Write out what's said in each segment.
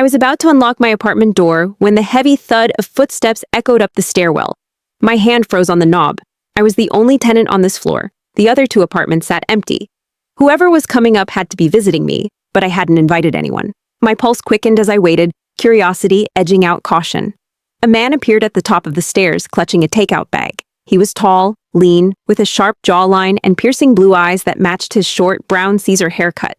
was about to unlock my apartment door when the heavy thud of footsteps echoed up the stairwell. My hand froze on the knob. I was the only tenant on this floor. The other two apartments sat empty. Whoever was coming up had to be visiting me, but I hadn't invited anyone. My pulse quickened as I waited, curiosity edging out caution. A man appeared at the top of the stairs, clutching a takeout bag. He was tall, lean, with a sharp jawline and piercing blue eyes that matched his short, brown Caesar haircut.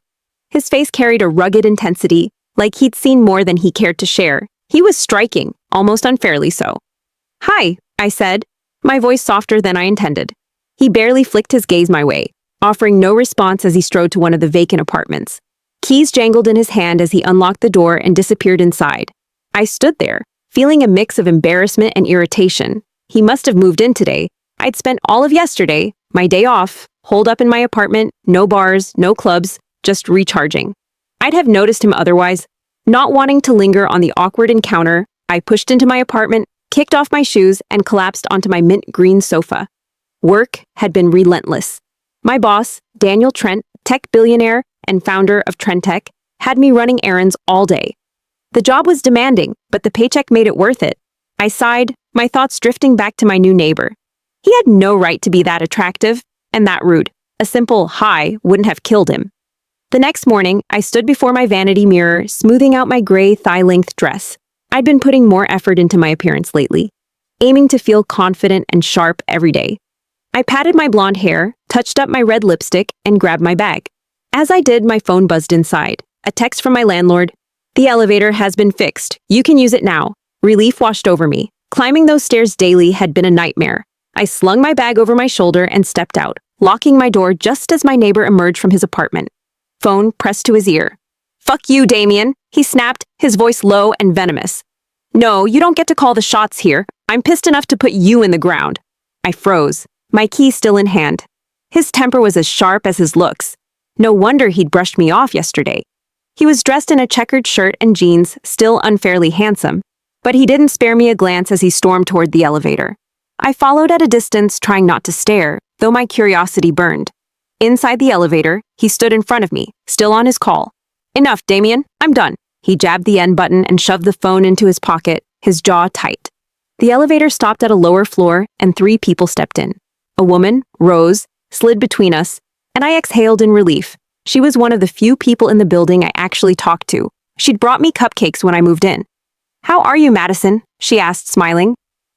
His face carried a rugged intensity, like he'd seen more than he cared to share. He was striking, almost unfairly so. "Hi," I said, my voice softer than I intended. He barely flicked his gaze my way, offering no response as he strode to one of the vacant apartments. Keys jangled in his hand as he unlocked the door and disappeared inside. I stood there, feeling a mix of embarrassment and irritation. He must have moved in today. I'd spent all of yesterday, my day off, holed up in my apartment, no bars, no clubs, just recharging. I'd have noticed him otherwise. Not wanting to linger on the awkward encounter, I pushed into my apartment, kicked off my shoes, and collapsed onto my mint green sofa. Work had been relentless. My boss, Daniel Trent, tech billionaire and founder of Trentech, had me running errands all day. The job was demanding, but the paycheck made it worth it. I sighed, my thoughts drifting back to my new neighbor. He had no right to be that attractive and that rude. A simple hi wouldn't have killed him. The next morning, I stood before my vanity mirror, smoothing out my gray thigh-length dress. I'd been putting more effort into my appearance lately, aiming to feel confident and sharp every day. I patted my blonde hair, touched up my red lipstick, and grabbed my bag. As I did, my phone buzzed inside. A text from my landlord. "The elevator has been fixed. You can use it now." Relief washed over me. Climbing those stairs daily had been a nightmare. I slung my bag over my shoulder and stepped out, locking my door just as my neighbor emerged from his apartment. Phone pressed to his ear. "Fuck you, Damien," he snapped, his voice low and venomous. "No, you don't get to call the shots here. I'm pissed enough to put you in the ground." I froze, my key still in hand. His temper was as sharp as his looks. No wonder he'd brushed me off yesterday. He was dressed in a checkered shirt and jeans, still unfairly handsome, but he didn't spare me a glance as he stormed toward the elevator. I followed at a distance, trying not to stare, though my curiosity burned. Inside the elevator, he stood in front of me, still on his call. "Enough, Damien, I'm done." He jabbed the end button and shoved the phone into his pocket, his jaw tight. The elevator stopped at a lower floor, and 3 people stepped in. A woman, Rose, slid between us, and I exhaled in relief. She was one of the few people in the building I actually talked to. She'd brought me cupcakes when I moved in. "How are you, Madison?" she asked, smiling.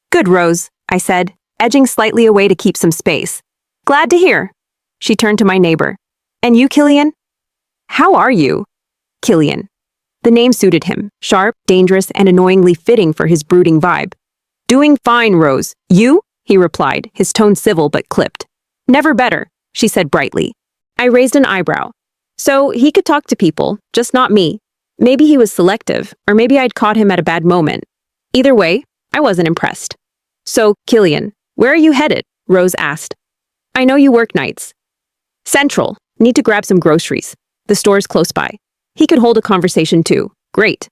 "Good, Rose," I said, edging slightly away to keep some space. "Glad to hear." She turned to my neighbor. "And you, Killian?" "How are you?" Killian. The name suited him, sharp, dangerous, and annoyingly fitting for his brooding vibe. "Doing fine, Rose. You?" he replied, his tone civil but clipped. "Never better," she said brightly. I raised an eyebrow. So he could talk to people, just not me. Maybe he was selective, or maybe I'd caught him at a bad moment. Either way, I wasn't impressed. "So, Killian, where are you headed?" Rose asked. "I know you work nights." "Central. Need to grab some groceries. The store's close by." He could hold a conversation too. Great.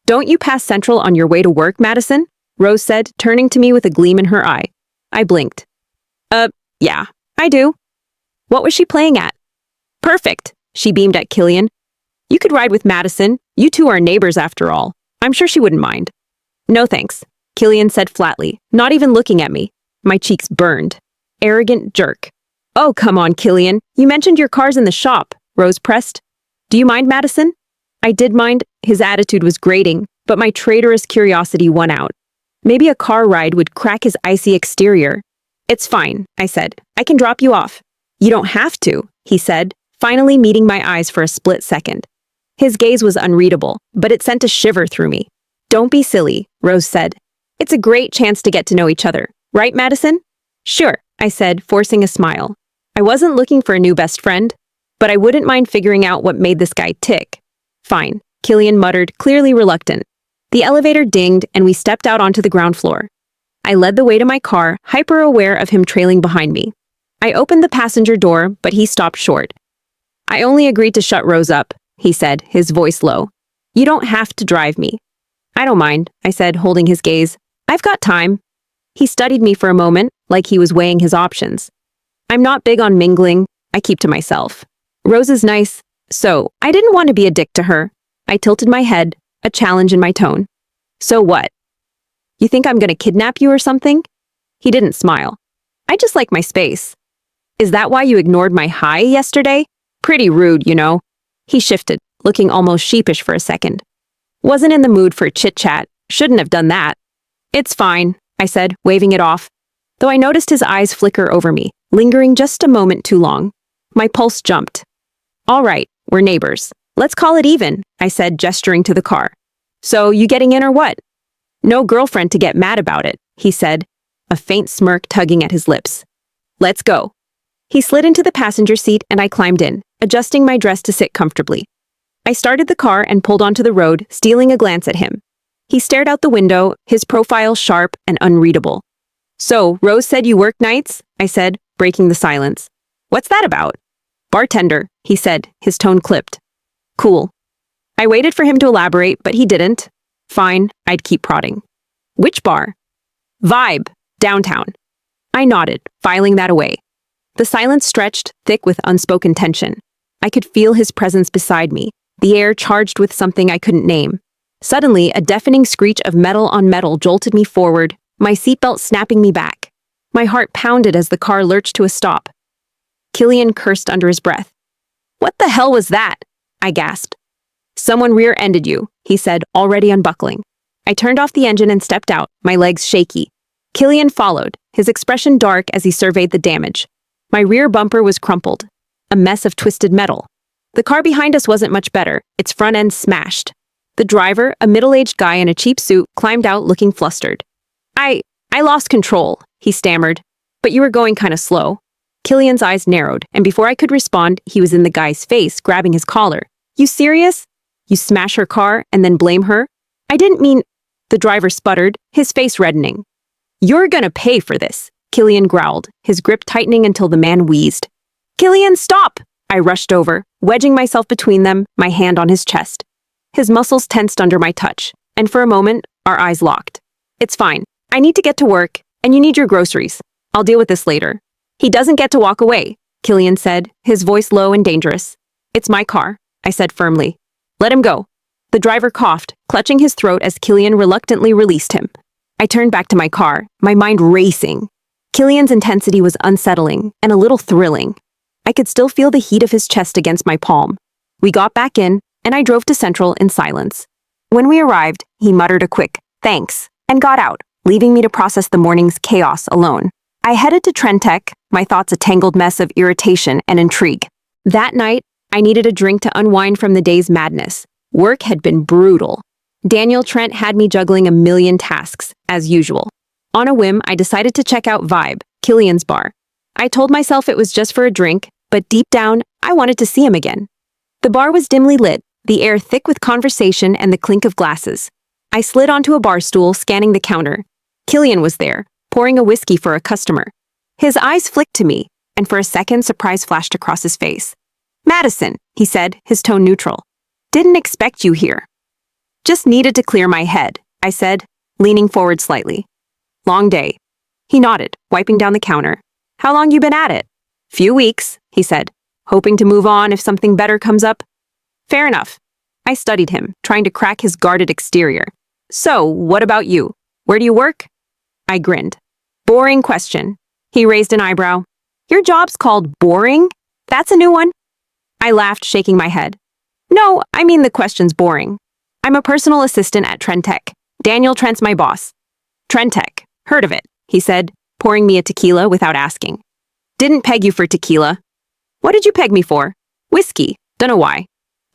"Don't you pass Central on your way to work, Madison?" Rose said, turning to me with a gleam in her eye. I blinked. Yeah, I do." What was she playing at? "Perfect," she beamed at Killian. "You could ride with Madison. You two are neighbors after all. I'm sure she wouldn't mind." "No thanks," Killian said flatly, not even looking at me. My cheeks burned. Arrogant jerk. "Oh, come on, Killian. You mentioned your car's in the shop," Rose pressed. "Do you mind, Madison?" I did mind. His attitude was grating, but my traitorous curiosity won out. Maybe a car ride would crack his icy exterior. "It's fine," I said. "I can drop you off." "You don't have to," he said, finally meeting my eyes for a split second. His gaze was unreadable, but it sent a shiver through me. "Don't be silly," Rose said. "It's a great chance to get to know each other. Right, Madison?" "Sure," I said, forcing a smile. I wasn't looking for a new best friend, but I wouldn't mind figuring out what made this guy tick. "Fine," Killian muttered, clearly reluctant. The elevator dinged, and we stepped out onto the ground floor. I led the way to my car, hyper-aware of him trailing behind me. I opened the passenger door, but he stopped short. "I only agreed to shut Rose up," he said, his voice low. "You don't have to drive me." "I don't mind," I said, holding his gaze. "I've got time." He studied me for a moment, like he was weighing his options. "I'm not big on mingling. I keep to myself. Rose is nice, so I didn't want to be a dick to her." I tilted my head. a challenge in my tone. So what? You think I'm gonna kidnap you or something? He didn't smile. I just like my space. Is that why you ignored my hi yesterday? Pretty rude, you know. He shifted, looking almost sheepish for a second. Wasn't in the mood for chit-chat. Shouldn't have done that. It's fine, I said, waving it off, though I noticed his eyes flicker over me, lingering just a moment too long. My pulse jumped. All right, we're neighbors. Let's call it even, I said, gesturing to the car. So, you getting in or what? No girlfriend to get mad about it, he said, a faint smirk tugging at his lips. Let's go. He slid into the passenger seat and I climbed in, adjusting my dress to sit comfortably. I started the car and pulled onto the road, stealing a glance at him. He stared out the window, his profile sharp and unreadable. So, Rose said you work nights? I said, breaking the silence. What's that about? Bartender, he said, his tone clipped. Cool. I waited for him to elaborate, but he didn't. Fine, I'd keep prodding. Which bar? Vibe, downtown. I nodded, filing that away. The silence stretched, thick with unspoken tension. I could feel his presence beside me, the air charged with something I couldn't name. Suddenly, a deafening screech of metal on metal jolted me forward, my seatbelt snapping me back. My heart pounded as the car lurched to a stop. Killian cursed under his breath. What the hell was that? I gasped. Someone rear-ended you, he said, already unbuckling. I turned off the engine and stepped out, my legs shaky. Killian followed, his expression dark as he surveyed the damage. My rear bumper was crumpled, a mess of twisted metal. The car behind us wasn't much better, its front end smashed. The driver, a middle-aged guy in a cheap suit, climbed out looking flustered. I lost control, he stammered. But you were going kind of slow. Killian's eyes narrowed, and before I could respond, he was in the guy's face, grabbing his collar. You serious? You smash her car and then blame her? I didn't mean... The driver sputtered, his face reddening. You're gonna pay for this, Killian growled, his grip tightening until the man wheezed. Killian, stop! I rushed over, wedging myself between them, my hand on his chest. His muscles tensed under my touch, and for a moment, our eyes locked. It's fine. I need to get to work, and you need your groceries. I'll deal with this later. He doesn't get to walk away, Killian said, his voice low and dangerous. It's my car, I said firmly. Let him go. The driver coughed, clutching his throat as Killian reluctantly released him. I turned back to my car, my mind racing. Killian's intensity was unsettling and a little thrilling. I could still feel the heat of his chest against my palm. We got back in, and I drove to Central in silence. When we arrived, he muttered a quick, thanks, and got out, leaving me to process the morning's chaos alone. I headed to Trentec, my thoughts a tangled mess of irritation and intrigue. That night, I needed a drink to unwind from the day's madness. Work had been brutal. Daniel Trent had me juggling a million tasks, as usual. On a whim, I decided to check out Vibe, Killian's bar. I told myself it was just for a drink, but deep down, I wanted to see him again. The bar was dimly lit, the air thick with conversation and the clink of glasses. I slid onto a bar stool, scanning the counter. Killian was there, pouring a whiskey for a customer. His eyes flicked to me, and for a second surprise flashed across his face. Madison, he said, his tone neutral. Didn't expect you here. Just needed to clear my head, I said, leaning forward slightly. Long day. He nodded, wiping down the counter. How long you been at it? Few weeks, he said, hoping to move on if something better comes up. Fair enough. I studied him, trying to crack his guarded exterior. So, what about you? Where do you work? I grinned. Boring question. He raised an eyebrow. Your job's called boring? That's a new one. I laughed, shaking my head. No, I mean the question's boring. I'm a personal assistant at Trentec. Daniel Trent's my boss. Trentec. Heard of it, he said, pouring me a tequila without asking. Didn't peg you for tequila. What did you peg me for? Whiskey. Dunno why.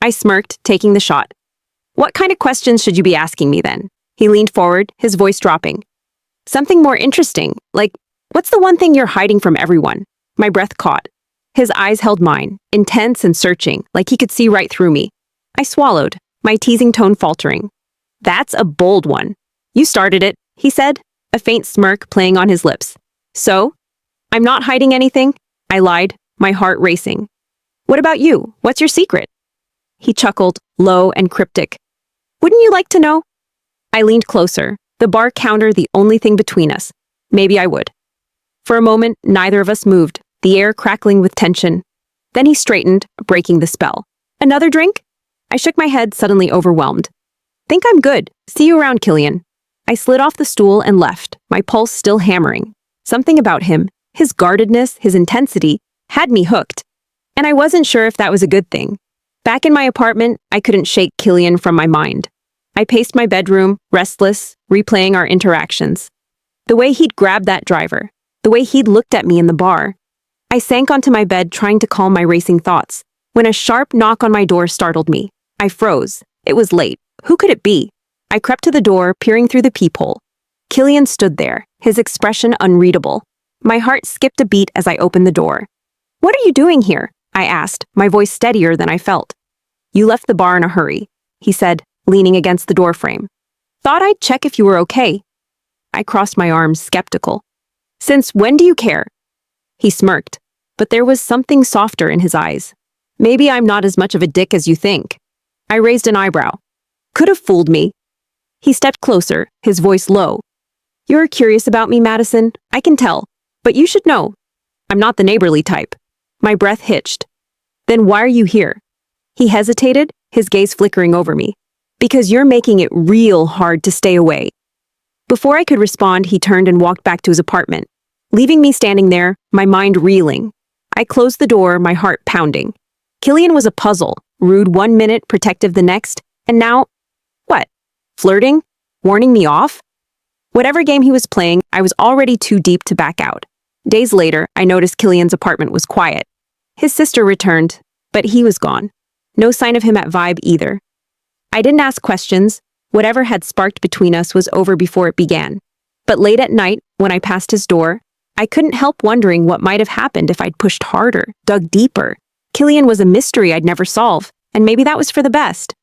I smirked, taking the shot. What kind of questions should you be asking me then? He leaned forward, his voice dropping. Something more interesting, like, what's the one thing you're hiding from everyone? My breath caught. His eyes held mine, intense and searching, like he could see right through me. I swallowed, my teasing tone faltering. That's a bold one. You started it, he said, a faint smirk playing on his lips. So? I'm not hiding anything, I lied, my heart racing. What about you? What's your secret? He chuckled, low and cryptic. Wouldn't you like to know? I leaned closer, the bar counter the only thing between us. Maybe I would. For a moment, neither of us moved, the air crackling with tension. Then he straightened, breaking the spell. Another drink? I shook my head, suddenly overwhelmed. Think I'm good. See you around, Killian. I slid off the stool and left, my pulse still hammering. Something about him, his guardedness, his intensity, had me hooked. And I wasn't sure if that was a good thing. Back in my apartment, I couldn't shake Killian from my mind. I paced my bedroom, restless, replaying our interactions. The way he'd grabbed that driver, the way he'd looked at me in the bar. I sank onto my bed trying to calm my racing thoughts, when a sharp knock on my door startled me. I froze. It was late. Who could it be? I crept to the door, peering through the peephole. Killian stood there, his expression unreadable. My heart skipped a beat as I opened the door. "What are you doing here?" I asked, my voice steadier than I felt. "You left the bar in a hurry," he said, leaning against the doorframe. "Thought I'd check if you were okay." I crossed my arms, skeptical. "Since when do you care?" He smirked, but there was something softer in his eyes. "Maybe I'm not as much of a dick as you think." I raised an eyebrow. "Could have fooled me." He stepped closer, his voice low. "You're curious about me, Madison. I can tell. But you should know. I'm not the neighborly type." My breath hitched. "Then why are you here?" He hesitated, his gaze flickering over me. "Because you're making it real hard to stay away." Before I could respond, he turned and walked back to his apartment, leaving me standing there, my mind reeling. I closed the door, my heart pounding. Killian was a puzzle, rude one minute, protective the next, and now, what? Flirting? Warning me off? Whatever game he was playing, I was already too deep to back out. Days later, I noticed Killian's apartment was quiet. His sister returned, but he was gone. No sign of him at Vibe either. I didn't ask questions. Whatever had sparked between us was over before it began. But late at night, when I passed his door, I couldn't help wondering what might have happened if I'd pushed harder, dug deeper. Killian was a mystery I'd never solve, and maybe that was for the best.